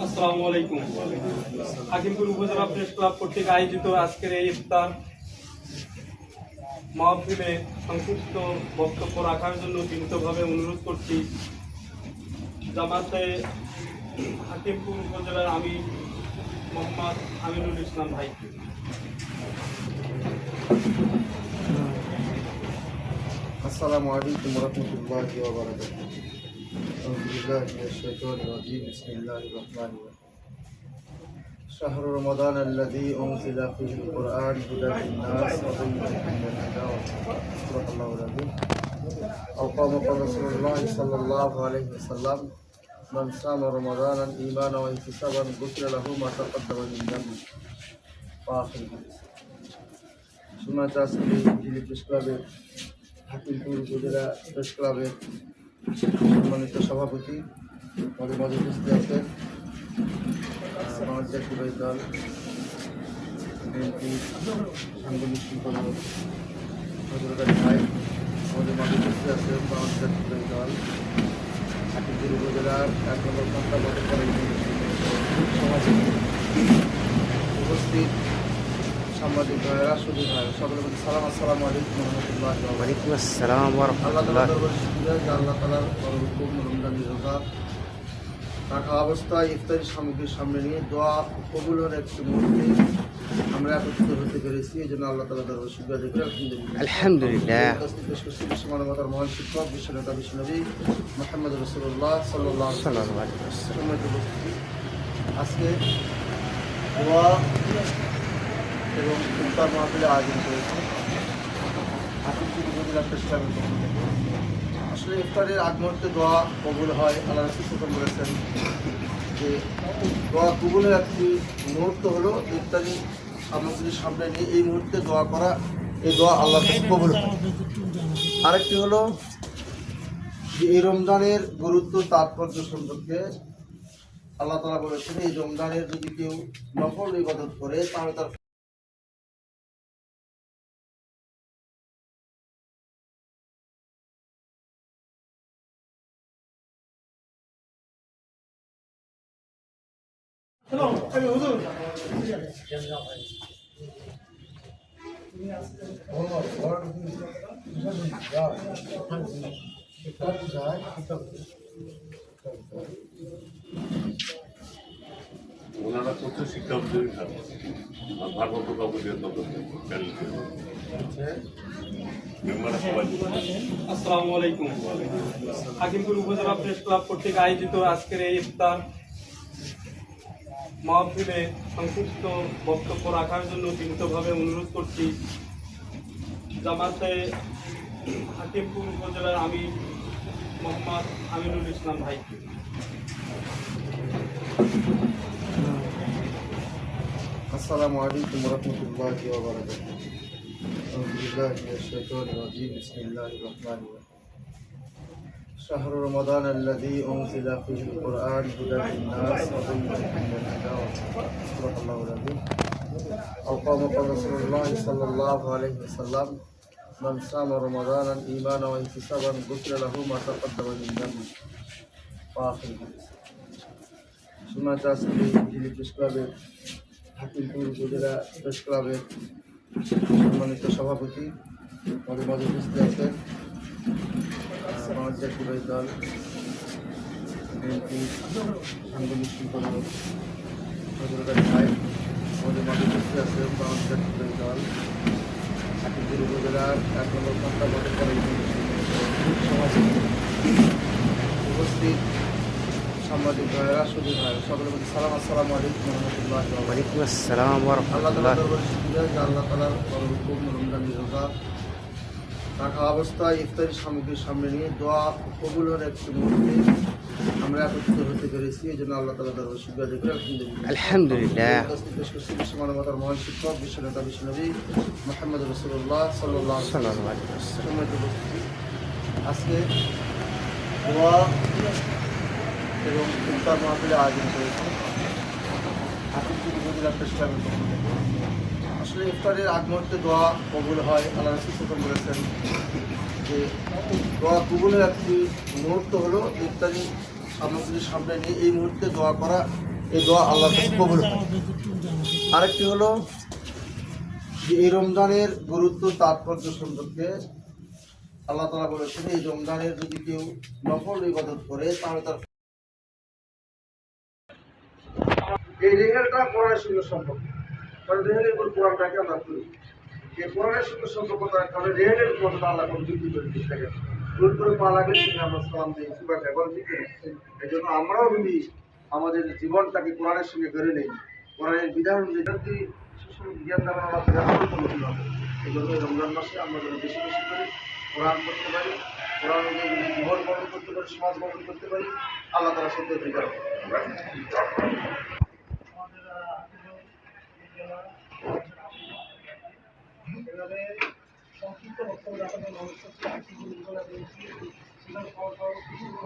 আসসালামু আলাইকুম। হাকিমপুর উপজেলা প্রেস ক্লাব কর্তৃক আয়োজিত আজকের এই ইফতার মাহফিলে সংক্ষিপ্ত বক্তব্য রাখার জন্য বিনীতভাবে অনুরোধ করছি জামাতে হাকিমপুর উপজেলার আমি মোহাম্মদ আমিনুল ইসলাম ভাই। আসসালামু আলাইকুম ওয়া রাহমাতুল্লাহি ওয়া বারাকাতুহু। আউযু বিল্লাহি মিনাশ শাইতানির রাজীম। বিসমিল্লাহির রাহমানির রাহিম। শাহরু রমাদান আল্লাযী উনজিলা ফীহিল কুরআন হুদাল লিন-নাস ওয়া বায়িনাতিন মিনাল হুদা ওয়াস সালাতুল্লাহি আলাইহি আও ক্বামা রাসূলুল্লাহ সাল্লাল্লাহু আলাইহি ওয়াসাল্লাম মান সামা রমাদানান ঈমানান ওয়া ইহতিসাবান গুফিরা লাহু মা তাকাদ্দামা মিন যামবি ওয়া আখির হাদিস। সম্মানিত আজকের এই প্রেস ক্লাবের হাকিমপুর উপজেলা প্রেস ক্লাবের সম্মানিত সভাপতি আমাদের মাঝে উপস্থিত আছেন বাংলাদেশ জাতীয়তাবাদী দল বিএনপি সাংগঠনিক সম্পাদক নজরুল ভাই, আমাদের মাঝে উপস্থিত আছেন বাংলাদেশ জাতীয়তাবাদী দল হাকিমপুর উপজেলার ১ নম্বর ঘণ্টা বটে উপস্থিত সাংবাদিক ভাইরা, সুদী ভাই, সকলের প্রতি সালাম। আসসালামু আলাইকুম ওয়া রাহমাতুল্লাহি ওয়া বারাকাতুহু। ওয়ালাইকুম আসসালাম ওয়া আল্লাহ রাহমাতুল্লাহ। তাআলার দরবারে শুকরিয়া যে আল্লাহ তাআলার হুকুম রমজানের রোজা রাখা অবস্থায় ইফতারি সামগ্রীর সামনে নিয়ে দোয়া কবুলের একটি মুহূর্তে আমরা একত্রিত হতে পেরেছি। এই জন্য আল্লাহ তাআলার দরবারে শুকরিয়া আদায় করি। আলহামদুলিল্লাহ। পেশ করছি বিশ্বমানবতার মহান শিক্ষক বিশ্বনেতা বিশ্বনবী মুহাম্মদ রাসূলুল্লাহ সাল্লাল্লাহু আলাইহি ওয়াসাল্লাম। আজকে দোয়া এবং ইফতার মাহফিলের আয়োজন করেছি হাকিমপুর উপজেলা প্রেস ক্লাবের পক্ষ থেকে। আসলে ইফতারের আগ মুহূর্তে দোয়া কবুল হয়। আল্লাহ রাসূল সাল্লাল্লাহু আলাইহি ওয়াসাল্লাম বলেছেন যে দোয়া কবুলের একটি মুহূর্ত হলো ইফতারি সামগ্রীর সামনে নিয়ে এই মুহূর্তে দোয়া করা, এই দোয়া আল্লাহর কাছে কবুল হয়। আরেকটি হলো যে এই রমজানের গুরুত্ব তাৎপর্য সম্পর্কে আল্লাহ তাআলা বলেছেন এই রমজানের যদি কেউ নফল ইবাদত করে তাহলে তার ওনারা তথ্য শিক্ষা অধিকারী থাকেন আর ভারপ্রাপ্ত কর্মচারী মেম্বাররা সবাই। আসসালামু আলাইকুম। হাকিমপুর উপজেলা প্রেস ক্লাব কর্তৃক আয়োজিত আজকের এই ইফতার মাহফিলে সংক্ষিপ্ত বক্তব্য রাখার জন্য বিনীতভাবে অনুরোধ করছি জামাতে হাকিমপুর উপজেলার আমি মোহাম্মদ আমিনুল ইসলাম ভাই। আসসালামু আলাইকুম ওয়া রাহমাতুল্লাহি ওয়া বারাকাতুহু। আউযু বিল্লাহি মিনাশ শাইতানির রাজীম। বিসমিল্লাহির রাহমানির রাহিম। শাহরু রমাদান আল্লাযী উনজিলা ফীহিল কুরআন হুদাল লিন-নাস ওয়া বায়িনাতিন মিনাল হুদা ওয়াস সালাতুল্লাহি আলাইহি আও ক্বামা রাসূলুল্লাহ সাল্লাল্লাহু আলাইহি ওয়াসাল্লাম মান সামা রমাদানান ঈমানান ওয়া ইহতিসাবান গুফিরা লাহু মা তাকাদ্দামা মিন যামবি ওয়া আখির হাদিস। সম্মানিত আজকের এই প্রেস ক্লাবের হাকিমপুর উপজেলা প্রেস ক্লাবের সম্মানিত সভাপতি আমাদের মাঝে উপস্থিত আছেন বাংলাদেশ জাতীয়তাবাদী দল বিএনপি সাংগঠনিক সম্পাদক নজরুল ভাই, আমাদের মাঝে উপস্থিত আছেন বাংলাদেশ জাতীয়তাবাদী দল হাকিমপুর উপজেলার ১ নম্বর ঘণ্টা বটে উপস্থিত সাংবাদিক ভাইরা, সুদী ভাই, সকলের প্রতি সালাম। আসসালামু আলাইকুম ওয়া রাহমাতুল্লাহি ওয়া বারাকাতুহু। ওয়ালাইকুম আসসালাম ওয়া আল্লাহ রাহমাতুল্লাহ। তাআলার দরবারে শুকরিয়া যে আল্লাহ তাআলার হুকুম রমজানের রোজা রাখা অবস্থায় ইফতারি সামগ্রীর সামনে নিয়ে দোয়া কবুলের একটি মুহূর্তে আমরা একত্রিত হতে পেরেছি। এই জন্য আল্লাহ তাআলার দরবারে শুকরিয়া আদায় করি। আলহামদুলিল্লাহ। পেশ করছি বিশ্বমানবতার মহান শিক্ষক বিশ্বনেতা বিশ্বনবী মুহাম্মদ রাসূলুল্লাহ সাল্লাল্লাহু আলাইহি ওয়াসাল্লাম। আজকে দোয়া এবং ইফতার মাহফিলের আয়োজন করেছি হাকিমপুর উপজেলা প্রেস ক্লাবের পক্ষ থেকে। আসলে ইফতারের আগ মুহূর্তে দোয়া কবুল হয়। আল্লাহ রাসূল সাল্লাল্লাহু আলাইহি ওয়াসাল্লাম বলেছেন যে দোয়া কবুলের একটি মুহূর্ত হলো ইফতারি সামগ্রীর সামনে নিয়ে এই মুহূর্তে দোয়া করা, এই দোয়া আল্লাহর কাছে কবুল হয়। আরেকটি হলো যে এই রমজানের গুরুত্ব তাৎপর্য সম্পর্কে আল্লাহ তাআলা বলেছেন, এই রমজানের যদি কেউ নফল ইবাদত করে তাহলে তার এই রেহেলটা কোরআনের সঙ্গে সম্পর্ক, কারণ রেহেলের উপর কোরআনটাকে আমরা করি। এই কোরআনের সঙ্গে সম্পর্ক তার কারণে রেহেলের মতো আল্লাহ কোনো বৃদ্ধি করে দিতে থাকে, ভুল করে পা লাগে সেখানে আমরা সালাম দিই, সুবাহ ব্যবহার দিতে। এই জন্য আমরাও যদি আমাদের জীবনটাকে কোরআনের সঙ্গে গড়ে নেই, কোরআনের বিধান অনুযায়ী সুষম জ্ঞান দ্বারা আমরা ব্যবহার করতে হবে। এই জন্য রমজান মাসে আমরা যেন বেশি বেশি করে কোরআন করতে পারি, কোরআন অনুযায়ী যদি জীবন গঠন করতে পারি, সমাজ গঠন করতে পারি, আল্লাহ তারা সত্য দিতে হবে।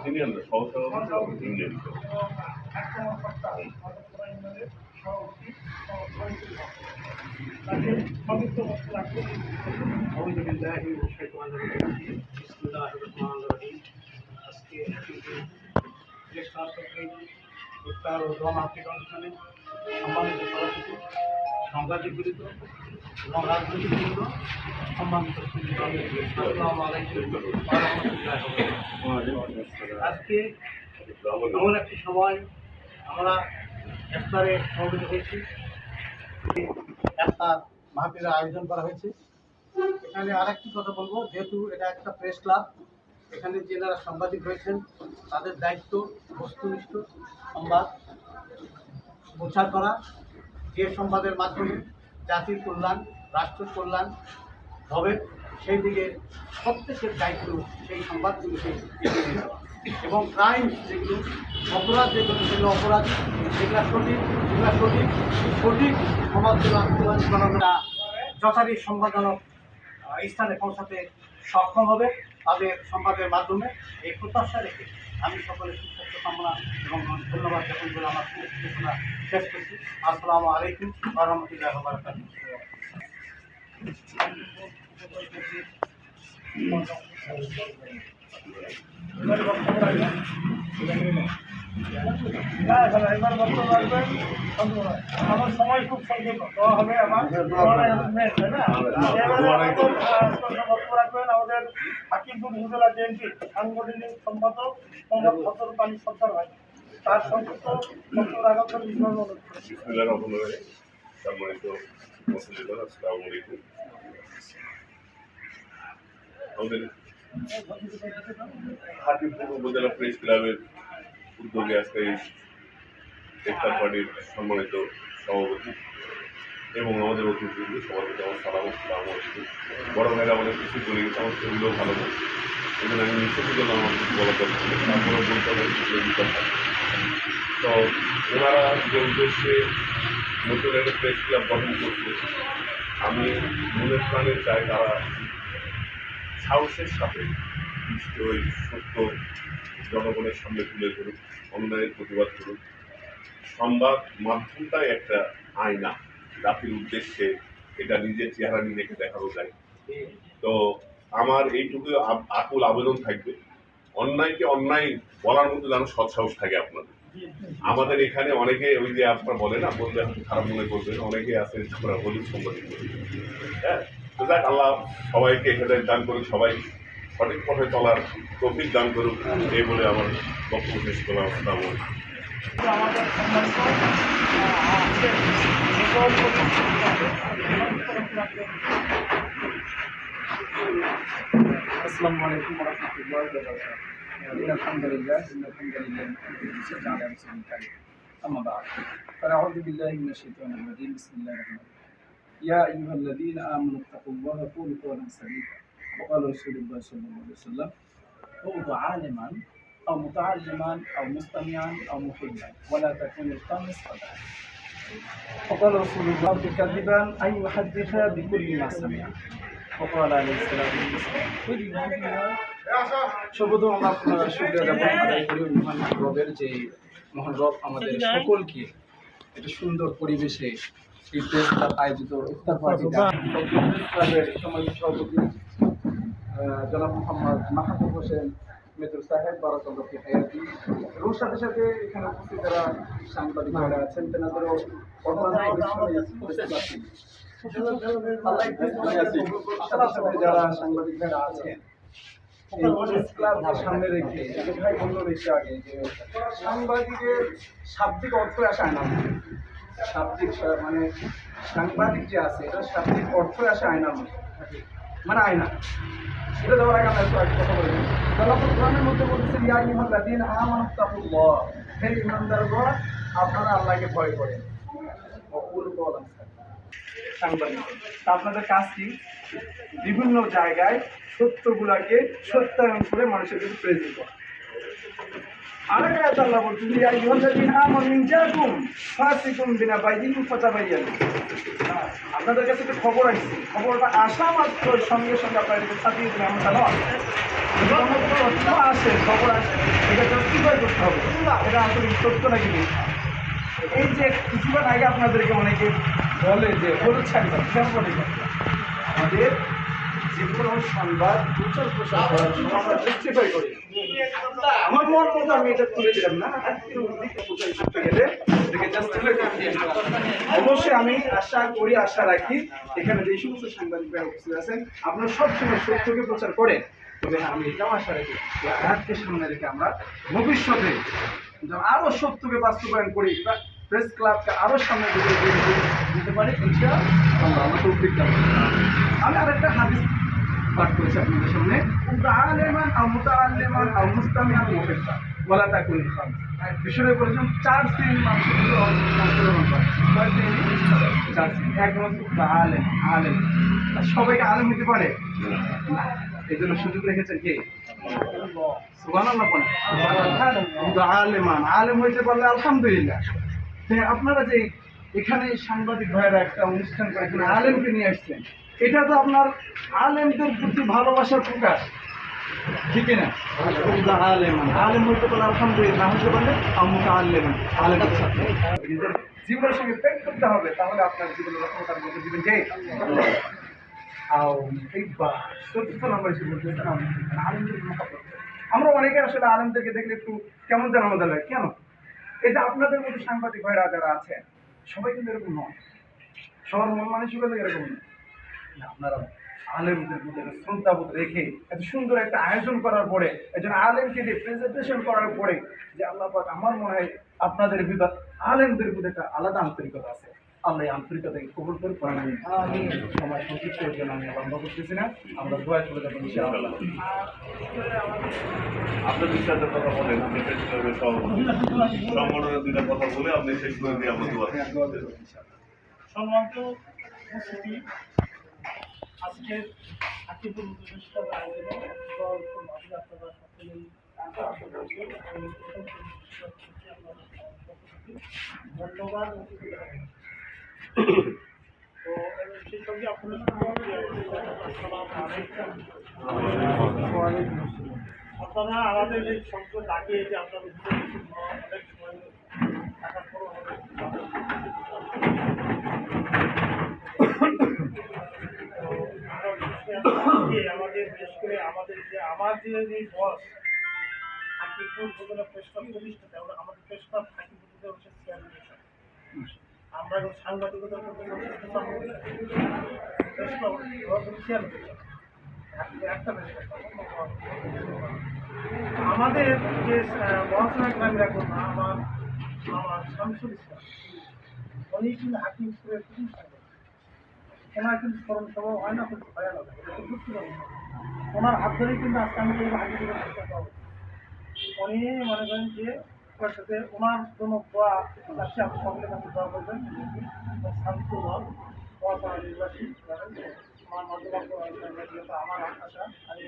ইউনিয়ন সহসভাপতি ইউনিয়ন ইফতার ও দোয়া মাহফিল অনুষ্ঠানে সম্মানিত সভাপতি, সাংবাদিকবৃন্দ এবং রাজনৈতিকবৃন্দ, সম্মানিত আসসালামু আলাইকুম ওয়া রাহমাতুল্লাহি ওয়া বারাকাতুহু। আজকে এমন একটি সময় আমরা ইফতারে সমবেত হয়েছি, ইফতার মাহফিলের আয়োজন করা হয়েছে। এখানে আরেকটি কথা বলবো, যেহেতু এটা একটা প্রেস ক্লাব, এখানে যারা সাংবাদিক রয়েছেন তাদের দায়িত্ব বস্তুনিষ্ঠ সংবাদ প্রচার করা, যে সংবাদের মাধ্যমে জাতির কল্যাণ, রাষ্ট্র কল্যাণ হবে সেই দিকে প্রত্যেকের দায়িত্ব সেই সংবাদগুলোকে এগিয়ে নিয়ে যাওয়া। এবং ক্রাইম যেগুলো, অপরাধ যেগুলো, সেগুলো অপরাধ, যেগুলো সঠিক সমাজগুলো আন্দোলন করানোটা যথারীতি সংবাদজনক স্থানে পৌঁছাতে সক্ষম হবে তাদের সংবাদের মাধ্যমে। এই প্রত্যাশা রেখে আমি সকলের সুস্বাস্থ্য কামনা এবং ধন্যবাদ জ্ঞাপন করে আমার সূচনা শেষ করছি। আসসালামু আলাইকুম ওয়া রাহমাতুল্লাহি ওয়া বারাকাতুহু। এবার বক্তব্য রাখবেন। আমার সময় খুব সংক্ষিপ্ত, দেওয়া হবে আমার বক্তব্য রাখবেন আমাদের হাকিমপুর উপজেলা বিএনপির সাংগঠনিক সম্পাদক মোহাম্মদ ফজল পানি সরকার ভাই। তার সংক্ষিপ্ত বক্তব্য রাখার জন্য অনুরোধ করছি। সম্মানিত মুসলিমগণ, আসসালামু আলাইকুম। আমাদের হাকিমপুর উপজেলা প্রেস ক্লাবের উদ্যোগে আজকে ইফতার পার্টির সম্মানিত সভাপতি এবং আমাদের অতিথিবৃন্দ সবাইকে আমার সালাম, আসসালামু আলাইকুম। বড় ভাইরা আমাদের কিছু বলে গেছে, আমার সেগুলোও ভালো না, এই জন্য আমি নিঃশ্বাসের জন্য আমার কিছু বলা দরকার নেই, তারপরেও বলতে হবে সেগুলো দিতে হবে। তো ওনারা যে উদ্দেশ্যে নতুন একটা প্রেস ক্লাব গঠন করছে, আমি মনের প্রাণে চাই তারা সাহসের সাথে নিশ্চয়ই সত্য জনগণের সামনে তুলে ধরুক, অন্যায়ের প্রতিবাদ করুক। সংবাদ মাধ্যমটাই একটা আয়না, জাতির উদ্দেশ্যে এটা নিজের চেহারা নিজেকে দেখানো যায়। তো আমার এইটুকু আকুল আবেদন থাকবে, অন্যায়কে অন্যায় বলার মতো যেন সৎসাহস থাকে আপনাদের। আমাদের এখানে অনেকে ওই যে আপনার বলে না, বললে হয়তো খারাপ মনে করবেন, অনেকে আছে আমরা হলুদ সম্পাদক করি। হ্যাঁ, তো যাক, আল্লাহ সবাইকে হেদায়েত দান করুক, সবাই সঠিক পথে চলার তৌফিক দান করুক, এই বলে আমার বক্তব্য শেষ করলাম। আসসালামু আলাইকুম। আমাদের সম্মানিত আসসালামু আলাইকুম ওয়া রাহমাতুল্লাহি ওয়া বারাকাতুহু। আলহামদুলিল্লাহ আলা রাসূলিল কারীম। আম্মা বা'দ। ফাআউযু বিল্লাহি মিনাশ শাইতানির রাজীম। বিসমিল্লাহির রাহমানির রাহিম। ইয়া আইয়ুহাল্লাযীনা আমানু তাকুল্লাহা ওয়া কুলু কওলান সাদীদা। ওয়া ক্বালা রাসূলুল্লাহ সাল্লাল্লাহু আলাইহি ওয়াসাল্লাম উযু আলিমান أو متعلما أو مستمعا أو محبا ولا تكن الخامس خدعا. وقال رسول الله كذبا أن يحدث بكل ما سمع. وقال عليه الصلاة والسلام সর্বপ্রথম আমরা শুকরিয়া জ্ঞাপন আদায় করি মহান রবের, যে মহান রব আমাদের সকলকে একটা সুন্দর পরিবেশে এই প্রেস ক্লাব আয়োজিত ইফতার পার্টিটা ক্লাবের সম্মানিত সভাপতি জনাব মোহাম্মদ মাহবুব হোসেন মেজর সাহেব বারাকাল্লাহু ফি হায়াতি এবং সাথে সাথে এখানে উপস্থিত যারা সাংবাদিক যারা আছেন তেনাদেরও যারা সাংবাদিক যারা আছেন এই প্রেস ক্লাবকে সামনে রেখে ভাই বললো একটু আগে যে সাংবাদিকের শাব্দিক অর্থ আসে আয়না শাব্দিক মানে সাংবাদিক যে আছে এটা শাব্দিক অর্থ আসে আয়নার মধ্যে মানে আয়না এটা দেওয়ার আগে আমরা একটু আগে কথা বলে নিই আল্লাহ কোরআনের মধ্যে বলতেছেন ইয়া আইয়ুহাল্লাযীনা আমানুত্তাকুল্লাহ হে ঈমানদারগণ আপনারা আল্লাহকে ভয় করেন ওকুলু কওলান সাংবাদিক তা আপনাদের কাজ কি বিভিন্ন জায়গায় সত্যগুলাকে সত্যায়ন করে মানুষের কাছে প্রেজেন্ট করা আরেকটা আয়াত আল্লাহ বলছেন ইয়া আইয়ুহাল্লাযীনা আমানু ইন জাকুম ফাসিকুম বিনাবাইয়িন ফাতাবায়ানু আপনাদের কাছে একটা খবর আসছে খবরটা আসা মাত্র সঙ্গে সঙ্গে আপনাদেরকে ছাপিয়ে দিলে এমনটা নয় আসে খবর আসে এটা জাস্টিফাই করতে হবে এটা আসলে সত্য নাকি মিথ্যা এই যে কিছুক্ষণ আগে আপনাদেরকে অনেকে বলে যে হলুদ শাড়ি আমাদের যে কোনো সংবাদ প্রচার প্রসার করার জন্য আমরা জাস্টিফাই করি আমার মন মতো আমি এটা তুলে দিলাম না গেলে এটাকে জাস্টিফাই করতে অবশ্যই আমি আশা রাখি এখানে যে সমস্ত সাংবাদিক ভাই উপস্থিত আছেন আপনারা সবসময় সত্যকে প্রচার করেন তবে আমি এটাও আশা রাখি যে আয়াতকে সামনে রেখে আমরা ভবিষ্যতে আরো সত্যকে বাস্তবায়ন করি প্রেস ক্লাবকে আরো সামনে দিতে পারি ইনশাআল্লাহ আমরা তৌফিক দান আমি আরেকটা হাদিস পাঠ করেছি আপনাদের সামনে আলেমান আও মুতাআল্লিমান আও মুস্তামিআন মুফিদা ওয়ালা তাকুন খান বিষয়ে বলেছেন 4 শ্রেণীর মানুষের অংশগ্রহণ করে 4 শ্রেণী এক হচ্ছে আলেম সবাইকে আলেম হতে পারে না এই জন্য সুযোগ রেখেছেন কে সুবহানাল্লাহ বলেন আলেমান আলেম হইতে পারলে আলহামদুলিল্লাহ আপনারা যে এখানে সাংবাদিক ভাইয়েরা একটা অনুষ্ঠান করে এখানে আলেমকে নিয়ে আসছেন এটা তো আপনার আলেমদের প্রতি ভালোবাসার প্রকাশ ঠিক না আলেম হইতে পারলে আলহামদুলিল্লাহ না হতে পারলে আমুকা আলেমের সাথে জীবনের সঙ্গে পেট করতে হবে তাহলে আপনার জীবনের রক্ষণতার মধ্যে দিবেন কে আমরা অনেকে আসলে আলেমদেরকে দেখলে একটু কেমন যেন আমাদের লাগে কেন এই যে আপনাদের মধ্যে সাংবাদিক ভাইরা যারা আছেন সবাই কিন্তু এরকম নয় সবার মন মানসিকতা এরকম নয় আপনারা আলেমদের মধ্যে শ্রদ্ধাবোধ রেখে এত সুন্দর একটা আয়োজন করার পরে একজন আলেমকে দিয়ে প্রেজেন্টেশন করার পরে যে আল্লাহ পাক আমার মনে হয় আপনাদের ভিতর আলেমদের মধ্যে একটা আলাদা আন্তরিকতা আছে আল্লাহ এই আন্তরিকতাকে কবুল করে পড়ান আমি সময় সংক্ষিপ্ত এর জন্য আমি লম্বা করতেছি না আমরা দোয়া করে যাবো ইনশাআল্লাহ আপনার বিশ্বাসের কথা বলেন প্রেস ক্লাবের সভাপতি সংগঠনের দুইটা কথা বলে আপনি শেষ করে দিয়ে আমরা দোয়া সম্মানিত উপস্থিতি আজকের আকিবুল উপদেষ্টার আয়োজনে আপনারা সকলেই ধন্যবাদ তো সেই সঙ্গে আপনারা আপনারা আমাদের এই শব্দ ডাকিয়ে যে আপনাদের অনেক সময় টাকার পরও আমাদের বিশেষ করে আমার যে বস হাকিমপুর উপজেলা প্রেস ক্লাব প্রতিষ্ঠাতা আমাদের প্রেস ক্লাব হাকিমপুর হচ্ছে চেয়ারম্যান আমরা এখন সাংবাদিকতা করতে প্রেস ক্লাব একটা আমাদের যে মহাসনা গ্রামের এখন আমার শামসুল ইসলাম উনি কিন্তু হাকিমপুরের প্রতিষ্ঠাতা ওনার কিন্তু স্মরণ সভা হয় না খুব ভয়ানক ওনার হাত ধরেই কিন্তু আজকে আমি হাজির করার চেষ্টা করবো উনি মনে করেন যে ওনার সাথে ওনার জন্য দোয়া চাচ্ছি আপনি সকলের কাছে দোয়া করবেন শান্তির হল পড়াশোনা নির্বাসী আমার মধ্যবাক্য আমার আশা আমি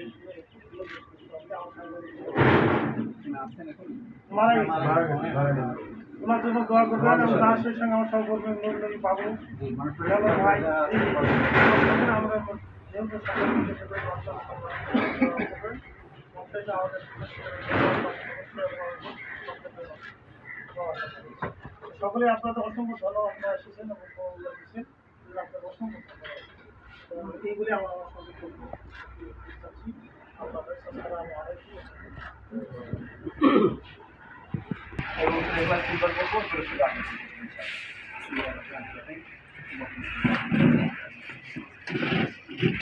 ওনার জন্য দোয়া করবেন এবং তার সেই সঙ্গে আমার সহকর্মী নুরুল বাবু ভাই আমরা যেহেতু সকলে আপনাদের অসংখ্য ধন্যবাদ আপনারা এসেছেন এবং দিচ্ছেন আপনাদের অসংখ্য ধন্যবাদ এইগুলি আমার সঙ্গে চাচ্ছি আপনাদের আসসালামু আলাইকুম এবং সূরা ইখলাস তিনবার পড়বো, সূরা সূরা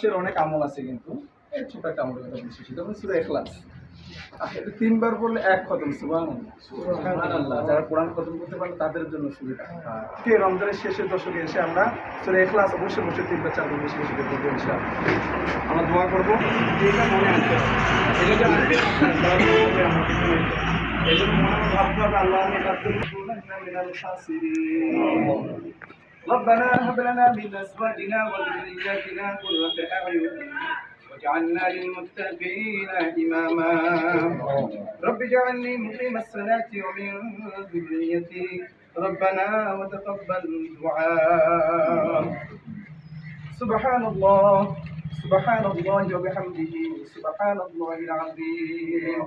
আগে অনেক আমল আছে, কিন্তু এই ছোট একটা আমলের কথা বলছি, সেটা হচ্ছে সূরা ইখলাস। এটা তিনবার বললে এক খতম, সুবহানাল্লাহ। যারা কোরআন খতম করতে পারে তাদের জন্য সুবিধা। রমজানের শেষের দশকে এসে আমরা সূরা ইখলাস অবশ্যই বসে তিনবার চারবার বেশি বেশি করে পড়বো ইনশাআল্লাহ। আমরা দোয়া করবো, এটা মনে আছে, এটা যে আসবে এই জন্য মনে ভাবতে হবে আল্লাহ মিনাল খাসিরিন। ربنا هب لنا من ازواجنا وذرياتنا قرة اعين واجعلنا للمتقين إماما رب اجعلني مقيم الصلاة ومن ذريتي ربنا وتقبل دعاء سبحان الله وبحمده سبحان الله العظيم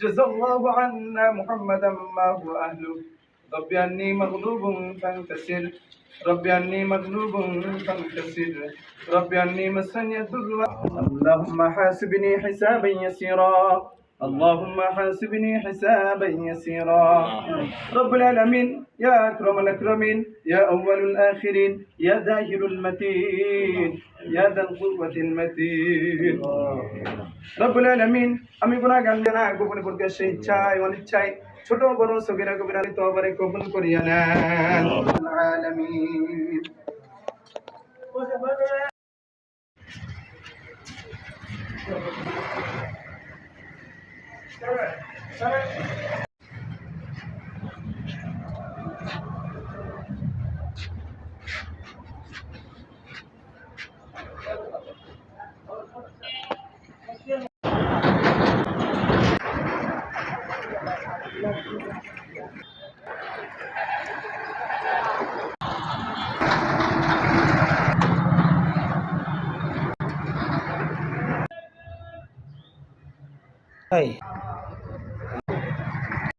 جزا الله عنا محمدا ما هو أهله رب أني مغلوب فانتصر رب أني مغلوب فانتصر رب أني مسني الضر اللهم حاسبني حسابا يسيرا اللهم حاسبني حسابا يسيرا رب العالمين يا أكرم الأكرمين يا أول الآخرين يا داهر المتين يا ذا القوة المتين رب العالمين আমি গুনাহগার জানা গোপনে প্রকাশ্যে ইচ্ছায় অনিচ্ছায় ছোট বড় সগীরা কবিরা তওবারে কবুল করিয়া নেন আলামিন। Hey.